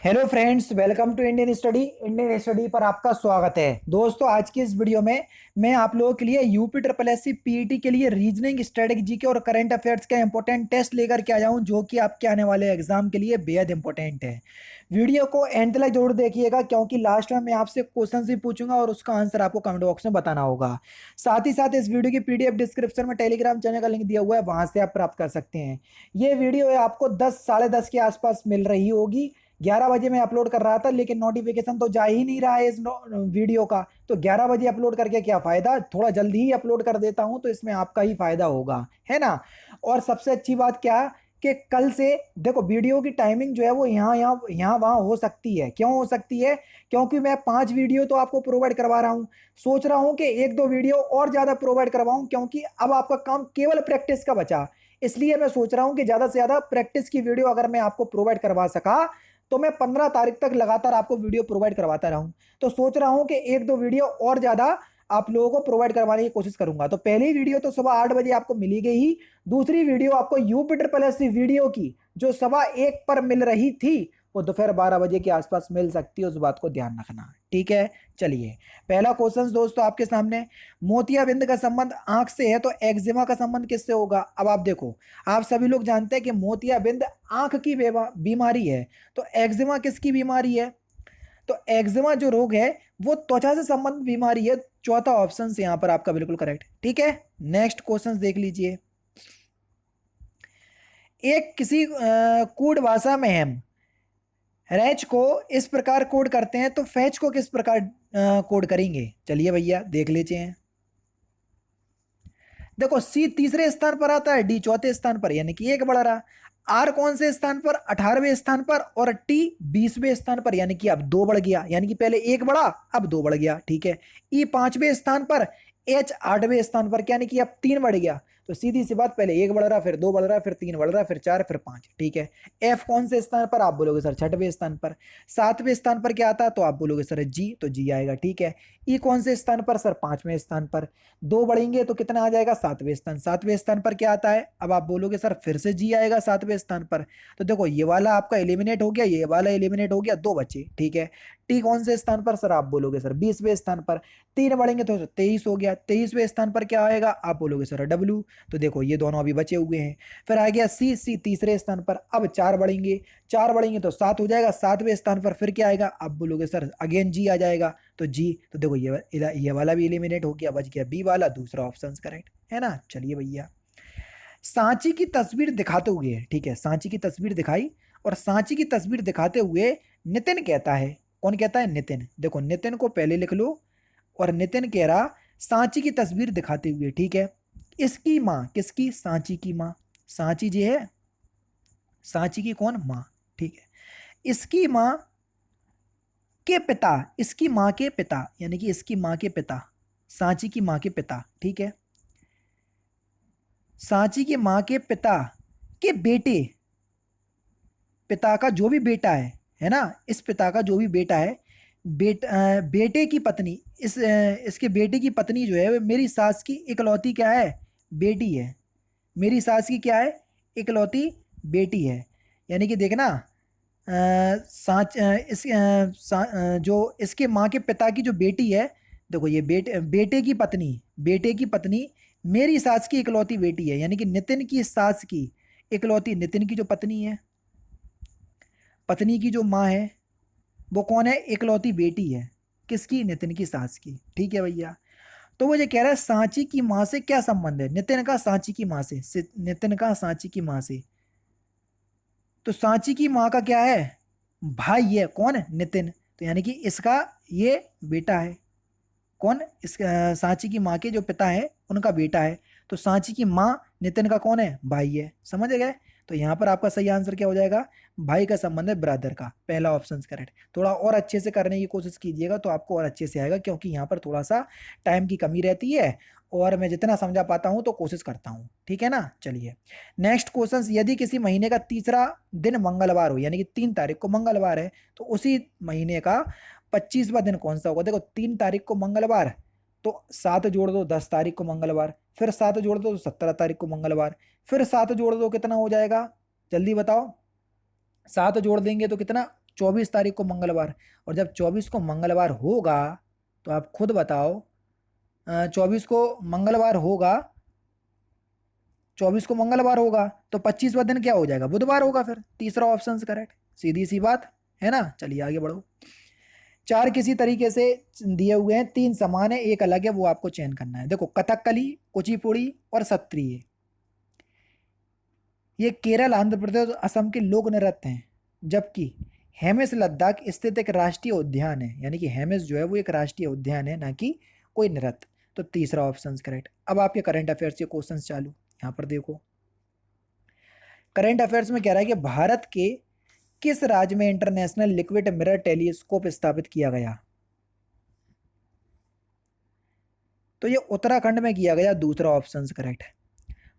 Hello friends, welcome to Indian study पर आपका स्वागत है। दोस्तों, आज की इस वीडियो में मैं आप लोगों के लिए UP triple S C PET के लिए रीजनिंग, स्ट्रेटेजी के और करंट अफेयर्स का इंपॉर्टेंट टेस्ट लेकर के आया हूं, जो कि आपके आने वाले एग्जाम के लिए बेहद इंपॉर्टेंट है। वीडियो को एंड तक जरूर देखिएगा, क्योंकि लास्ट में मैं आपसे क्वेश्चन भी पूछूंगा और उसका आंसर आपको कमेंट बॉक्स में बताना होगा। साथ ही साथ इस वीडियो की पीडीएफ डिस्क्रिप्शन में टेलीग्राम चैनल का लिंक दिया हुआ है, वहां से आप प्राप्त कर सकते हैं। ये वीडियो है आपको 10 साढ़े 10 के आसपास मिल रही होगी। 11 बजे मैं अपलोड कर रहा था, लेकिन नोटिफिकेशन तो जा ही नहीं रहा है इस वीडियो का। तो 11 बजे अपलोड करके क्या फायदा, थोड़ा जल्दी ही अपलोड कर देता हूं, तो इसमें आपका ही फायदा होगा, है ना। और सबसे अच्छी बात क्या, कि कल से देखो वीडियो की टाइमिंग जो है वो यहाँ वहां हो सकती है। क्यों हो सकती है? क्योंकि मैं 5 वीडियो तो आपको प्रोवाइड करवा रहा हूँ। सोच रहा हूँ कि एक दो वीडियो और ज्यादा प्रोवाइड करवाऊं, क्योंकि अब आपका काम केवल प्रैक्टिस का बचा। इसलिए मैं सोच रहा हूं कि ज्यादा से ज्यादा प्रैक्टिस की वीडियो अगर मैं आपको प्रोवाइड करवा सका, तो मैं 15 तारीख तक लगातार आपको वीडियो प्रोवाइड करवाता रहूं। तो सोच रहा हूं कि एक दो वीडियो और ज्यादा आप लोगों को प्रोवाइड करवाने की कोशिश करूंगा। तो पहली वीडियो तो सुबह 8 बजे आपको मिली गई ही। दूसरी वीडियो आपको UP triple S C video की, जो सवा 1 पर मिल रही थी, वो दोपहर 12 बजे के आसपास मिल सकती है। उस बात को ध्यान रखना, ठीक है। चलिए, पहला क्वेश्चन दोस्तों आपके सामने। मोतियाबिंद का संबंध आंख से है, तो एक्जिमा का संबंध किससे होगा? अब आप देखो, आप सभी लोग जानते हैं कि मोतियाबिंद आंख की बीमारी है। तो एक्जिमा किसकी बीमारी है? तो एक्जिमा जो रोग है वो त्वचा से संबंधित बीमारी है। चौथा ऑप्शन से यहां पर आपका बिल्कुल करेक्ट, ठीक है। नेक्स्ट क्वेश्चन देख लीजिए। एक किसी कोड भाषा में हम रैच को इस प्रकार कोड करते हैं, तो फैच को किस प्रकार कोड करेंगे? चलिए भैया देख लीजिए हैं। देखो, सी तीसरे स्थान पर आता है, डी चौथे स्थान पर, यानी कि एक बढ़ रहा। आर कौन से स्थान पर? 18वें स्थान पर। और टी 20वें स्थान पर, यानी कि अब दो बढ़ गया। यानी कि पहले एक बढ़ा, अब दो बढ़ गया, ठीक है। ई 5वें स्थान पर, एच 8वें स्थान पर, यानी कि अब 3 बढ़ गया। तो सीधी सी बात, पहले एक बढ़ रहा, फिर दो बढ़ रहा, फिर 3 बढ़ रहा, फिर 4, फिर 5, ठीक है। एफ कौन से स्थान पर? आप बोलोगे सर 6वें स्थान पर। 7वें स्थान पर क्या आता है? तो आप बोलोगे सर जी, तो जी आएगा, ठीक है। ई कौन से स्थान पर? सर 5वें स्थान पर। दो बढ़ेंगे तो कितना आ जाएगा? 7वें स्थान। 7वें स्थान पर क्या आता है? अब आप बोलोगे सर फिर से जी आएगा 7वें स्थान पर। तो देखो, ये वाला आपका एलिमिनेट हो गया, ये वाला एलिमिनेट हो गया, दो बचे, ठीक है। टी कौन से स्थान पर? सर आप बोलोगे सर 20वें स्थान पर। 3 बढ़ेंगे तो 23 हो गया। 23वें स्थान पर क्या आएगा? आप बोलोगे सर डब्ल्यू। तो देखो, ये दोनों अभी बचे हुए हैं। फिर आ गया सी, सी तीसरे स्थान पर। अब 4 बढ़ेंगे, 4 बढ़ेंगे तो 7 हो जाएगा। 7वें स्थान पर फिर क्या आएगा? आप बोलोगे सर अगेन जी आ जाएगा, तो जी। तो देखो, ये वाला भी एलिमिनेट हो गया, बच गया बी वाला, दूसरा ऑप्शन करेक्ट है ना। चलिए भैया, सांची की तस्वीर दिखाते हुए, ठीक है, सांची की तस्वीर दिखाई, और सांची की तस्वीर दिखाते हुए नितिन कहता है। कौन कहता है? नितिन। देखो, नितिन को पहले लिख लो। और नितिन कह रहा सांची की तस्वीर दिखाते हुए, ठीक है। इसकी माँ किसकी? सांची की माँ। सांची जी है, सांची की कौन? माँ, ठीक है। इसकी माँ के पिता, इसकी माँ के पिता, यानी कि इसकी माँ के पिता, सांची की माँ के पिता, ठीक है। सांची की माँ के पिता के बेटे, पिता का जो भी बेटा है ना, इस पिता का जो भी बेटा है, बेटे की पत्नी, इसके बेटे की पत्नी जो है, वो मेरी सास की इकलौती क्या है? बेटी है। मेरी सास की क्या है? इकलौती बेटी है। यानी कि देखना, जो इसके माँ के पिता की जो बेटी है, देखो ये बेटे की पत्नी मेरी सास की इकलौती बेटी है, यानी कि नितिन की सास की इकलौती, नितिन की जो पत्नी है, पत्नी की जो माँ है, वो कौन है? इकलौती बेटी है। किसकी? नितिन की सास की, ठीक है भैया। तो वो ये कह रहा है सांची की माँ से क्या संबंध है? नितिन का सांची की माँ से, नितिन का सांची की माँ से। तो सांची की माँ का क्या है? भाई है। कौन है? नितिन। तो यानी कि इसका ये बेटा है। कौन? इस सांची की माँ के जो पिता है, उनका बेटा है। तो सांची की माँ नितिन का कौन है? भाई है। समझ गए? तो यहाँ पर आपका सही आंसर क्या हो जाएगा? भाई का संबंध है ब्रदर का, पहला ऑप्शन करेक्ट। थोड़ा और अच्छे से करने की कोशिश कीजिएगा, तो आपको और अच्छे से आएगा, क्योंकि यहाँ पर थोड़ा सा टाइम की कमी रहती है, और मैं जितना समझा पाता हूँ तो कोशिश करता हूँ, ठीक है ना। चलिए, नेक्स्ट क्वेश्चन। यदि किसी महीने का तीसरा दिन मंगलवार हो, यानी कि 3 तारीख को मंगलवार है, तो उसी महीने का 25वां दिन कौन सा होगा? देखो, 3 तारीख को मंगलवार, तो 7 जोड़ दो, 10 तारीख को मंगलवार, फिर 7 जोड़ दो तो 17 तारीख को मंगलवार, फिर 7 जोड़ दो, कितना हो जाएगा? जल्दी बताओ। 7 जोड़ देंगे तो कितना? 24 तारीख को मंगलवार। और जब 24 को मंगलवार होगा तो आप खुद बताओ, 24 को मंगलवार होगा तो 25वां दिन क्या हो जाएगा, बुधवार होगा। फिर तीसरा ऑप्शन करेक्ट, सीधी सी बात है ना। चलिए आगे बढ़ो। चार किसी तरीके से दिए हुए हैं, तीन समान है एक अलग है, वो आपको चयन करना है। देखो, कथकली, कुचिपुड़ी और सत्रिय, ये केरल, आंध्र प्रदेश और असम के लोक नृत्य हैं। जबकि हेमिस लद्दाख स्थित एक राष्ट्रीय उद्यान है, यानी कि हेमिस जो है वो एक राष्ट्रीय उद्यान है, ना कि कोई नृत्य। तो तीसरा ऑप्शन करेक्ट। अब आपके करंट अफेयर्स के क्वेश्चन चालू। यहाँ पर देखो, करंट अफेयर्स में कह रहा है कि भारत के किस राज्य में इंटरनेशनल लिक्विड मिरर टेलीस्कोप स्थापित किया गया। तो ये उत्तराखंड में किया गया, दूसरा ऑप्शन करेक्ट है।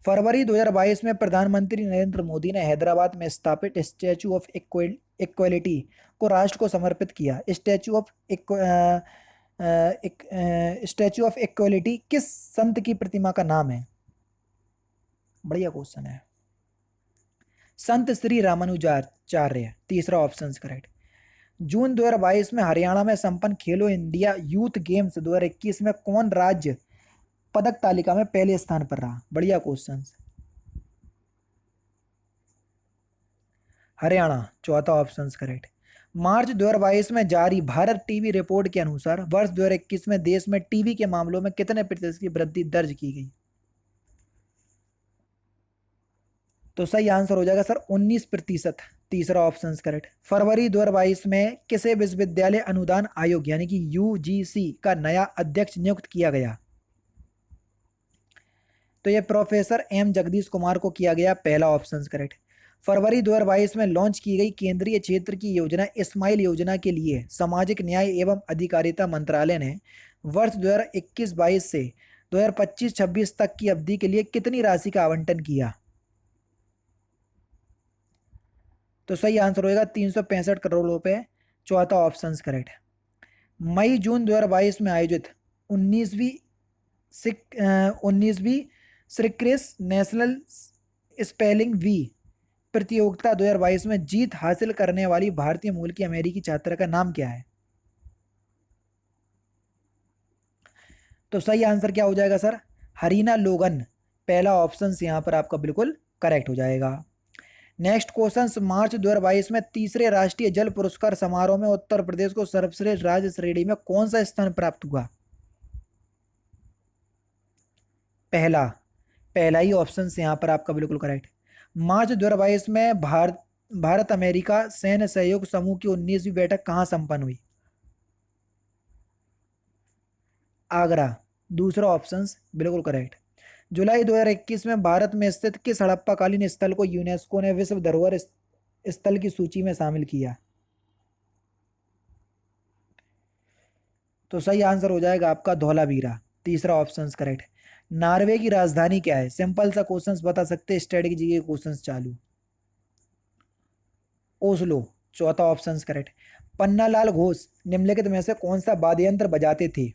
फरवरी 2022 में प्रधानमंत्री नरेंद्र मोदी ने हैदराबाद में स्थापित स्टैचू ऑफ इक्वलिटी को राष्ट्र को समर्पित किया। स्टैचू ऑफ इक्वलिटी किस संत की प्रतिमा का नाम है। बढ़िया क्वेश्चन है, संत श्री रामानुजाचार्य, तीसरा ऑप्शन करेक्ट। जून 2022 में हरियाणा में संपन्न खेलो इंडिया यूथ गेम्स 2021 में कौन राज्य पदक तालिका में पहले स्थान पर रहा। बढ़िया क्वेश्चन, हरियाणा, चौथा ऑप्शन करेक्ट। मार्च 2022 में जारी भारत टीवी रिपोर्ट के अनुसार वर्ष 2021 में देश में टीवी के मामलों में कितने प्रतिशत की वृद्धि दर्ज की गई। तो सही आंसर हो जाएगा सर 19%, तीसरा ऑप्शन करेक्ट। फरवरी 2022 में किसे विश्वविद्यालय अनुदान आयोग यानी कि यूजीसी का नया अध्यक्ष नियुक्त किया गया। तो ये प्रोफेसर एम जगदीश कुमार को किया गया, पहला ऑप्शन करेक्ट। फरवरी 2022 में लॉन्च की गई केंद्रीय क्षेत्र की योजना स्माइल योजना के लिए सामाजिक न्याय एवं अधिकारिता मंत्रालय ने वर्ष 2021-22 से 2025-26 तक की अवधि के लिए कितनी राशि का आवंटन किया। तो सही आंसर होगा 365 करोड़ रुपए, चौथा ऑप्शन करेक्ट। मई जून 2022 में आयोजित 19वीं श्रीकृष्ण नेशनल स्पेलिंग बी प्रतियोगिता 2022 में जीत हासिल करने वाली भारतीय मूल की अमेरिकी छात्रा का नाम क्या है। तो सही आंसर क्या हो जाएगा सर, हरीना लोगन, पहला ऑप्शन यहाँ पर आपका बिल्कुल करेक्ट हो जाएगा। नेक्स्ट क्वेश्चन, मार्च 2022 में तीसरे राष्ट्रीय जल पुरस्कार समारोह में उत्तर प्रदेश को सर्वश्रेष्ठ राज्य श्रेणी में कौन सा स्थान प्राप्त हुआ। पहला ही ऑप्शन यहाँ पर आपका बिल्कुल करेक्ट। मार्च 2022 में भारत अमेरिका सैन्य सहयोग समूह की 19वीं बैठक कहाँ संपन्न हुई। आगरा, दूसरा ऑप्शन बिल्कुल करेक्ट। जुलाई 2021 में भारत में स्थित किस हड़प्पाकालीन स्थल को यूनेस्को ने विश्व धरोहर स्थल की सूची में शामिल किया। तो सही आंसर हो जाएगा आपका धौलावीरा, तीसरा ऑप्शन करेक्ट। नॉर्वे की राजधानी क्या है, सिंपल सा क्वेश्चंस बता सकते हैं, स्ट्रेटजी के क्वेश्चंस चालू। ओस्लो, चौथा ऑप्शन करेक्ट। पन्नालाल घोष निम्नलिखित में से कौन सा वाद्य यंत्र बजाते थे।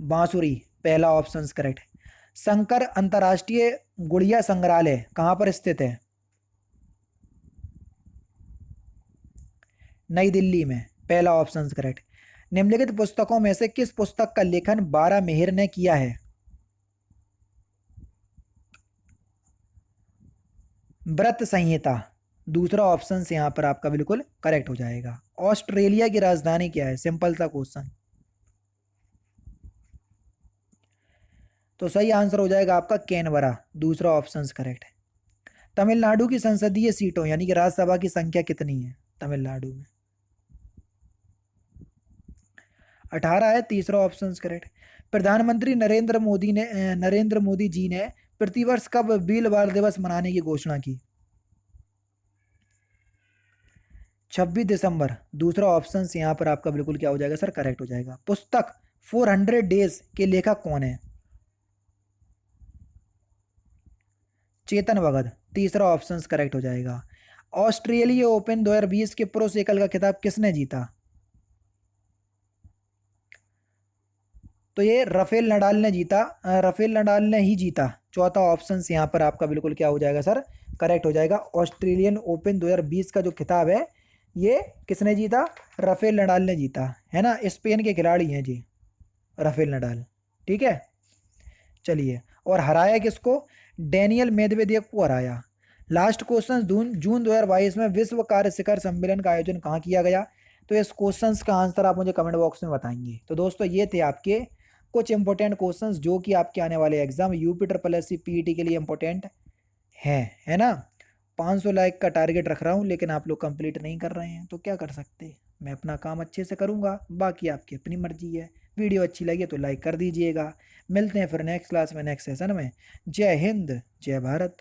बांसुरी, पहला ऑप्शन करेक्ट। शंकर अंतरराष्ट्रीय गुड़िया संग्रहालय कहां पर स्थित है। नई दिल्ली में, पहला ऑप्शन करेक्ट। निम्नलिखित पुस्तकों में से किस पुस्तक का लेखन बारा मेहर ने किया है। व्रत संहिता, दूसरा ऑप्शन यहां पर आपका बिल्कुल करेक्ट हो जाएगा। ऑस्ट्रेलिया की राजधानी क्या है, सिंपल सा क्वेश्चन। तो सही आंसर हो जाएगा आपका कैनबरा, दूसरा ऑप्शन करेक्ट है। तमिलनाडु की संसदीय सीटों यानी कि राज्यसभा की संख्या कितनी है तमिलनाडु में। 18 है, तीसरा ऑप्शन करेक्ट। प्रधानमंत्री नरेंद्र मोदी जी ने प्रतिवर्ष कब वीर बाल दिवस मनाने की घोषणा की। 26 दिसंबर, दूसरा ऑप्शन यहाँ पर आपका बिल्कुल क्या हो जाएगा सर, करेक्ट हो जाएगा। पुस्तक 400 डेज के लेखक कौन है। चेतन भगत, तीसरा ऑप्शन करेक्ट हो जाएगा। ऑस्ट्रेलिया ओपन 2020 के पुरुष एकल का खिताब किसने जीता। तो ये राफेल नडाल ने जीता, राफेल नडाल ने ही जीता, चौथा ऑप्शन यहाँ पर आपका बिल्कुल क्या हो जाएगा सर, करेक्ट हो जाएगा। ऑस्ट्रेलियन ओपन 2020 का जो खिताब है ये किसने जीता? राफेल नडाल ने जीता, है ना। स्पेन के खिलाड़ी हैं जी राफेल नडाल, ठीक है। चलिए, और हराया किसको? डेनियल मेदवेदेव को हराया। लास्ट क्वेश्चन, जून 2022 में विश्व कार्य शिखर सम्मेलन का आयोजन कहाँ किया गया? तो इस क्वेश्चंस का आंसर आप मुझे कमेंट बॉक्स में बताएंगे। तो दोस्तों ये थे आपके कुछ इंपॉर्टेंट क्वेश्चंस जो कि आपके आने वाले exam UP triple S C PET के लिए इंपॉर्टेंट है ना। 500 लाइक का टारगेट रख रहा हूँ लेकिन आप लोग कंप्लीट नहीं कर रहे हैं तो क्या कर सकते। मैं अपना काम अच्छे से करूँगा, बाकी आपकी अपनी मर्जी है। वीडियो अच्छी लगी तो लाइक कर दीजिएगा। मिलते हैं फिर नेक्स्ट क्लास में, नेक्स्ट सेशन में। जय हिंद, जय भारत।